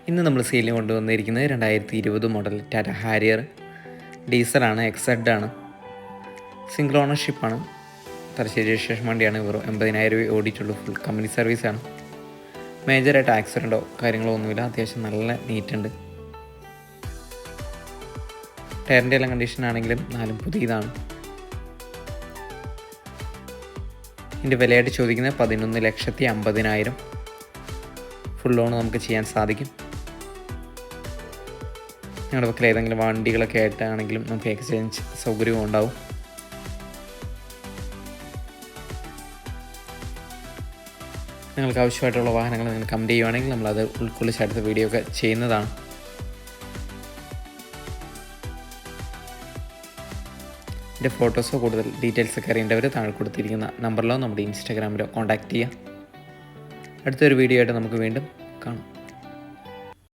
ഇന്ന് നമ്മൾ സെയിലിന് കൊണ്ടുവന്നിരിക്കുന്നത് 2020 മോഡൽ ടാറ്റ ഹാരിയർ ഡീസലാണ്, എക്സഡ് ആണ്, സിംഗിൾ ഓണർഷിപ്പാണ്, തലശ്ശേരി രജിസ്ട്രേഷൻ വണ്ടിയാണ്. വെറും 80,000 രൂപ ഓടിയിട്ടുള്ളൂ. ഫുൾ കമ്പനി സർവീസാണ്. മേജറായിട്ട് ആക്സിഡൻറ്റോ കാര്യങ്ങളോ ഒന്നുമില്ല. അത്യാവശ്യം നല്ല നീറ്റുണ്ട്. ടയറിൻ്റെ എല്ലാം കണ്ടീഷനാണെങ്കിലും നാലും പുതിയതാണ്. ഇതിൻ്റെ വിലയായിട്ട് ചോദിക്കുന്നത് 11,50,000. ഫുൾ ലോൺ നമുക്ക് ചെയ്യാൻ സാധിക്കും. ഞങ്ങളുടെ പക്കൽ ഏതെങ്കിലും വണ്ടികളൊക്കെ ആയിട്ടാണെങ്കിലും നമുക്ക് എക്സ്ചേഞ്ച് സൗകര്യവും ഉണ്ടാവും. നിങ്ങൾക്ക് ആവശ്യമായിട്ടുള്ള വാഹനങ്ങൾ നിങ്ങൾ കമൻറ്റ് ചെയ്യുവാണെങ്കിൽ നമ്മളത് ഉൾക്കൊള്ളിച്ച് അടുത്ത വീഡിയോ ഒക്കെ ചെയ്യുന്നതാണ്. ഇതിൻ്റെ ഫോട്ടോസോ കൂടുതൽ ഡീറ്റെയിൽസൊക്കെ അറിയേണ്ടവർ താഴെ കൊടുത്തിരിക്കുന്ന നമ്പറിലോ നമ്മുടെ ഇൻസ്റ്റാഗ്രാമിലോ കോൺടാക്റ്റ് ചെയ്യുക. അടുത്തൊരു വീഡിയോ ആയിട്ട് നമുക്ക് വീണ്ടും കാണാം.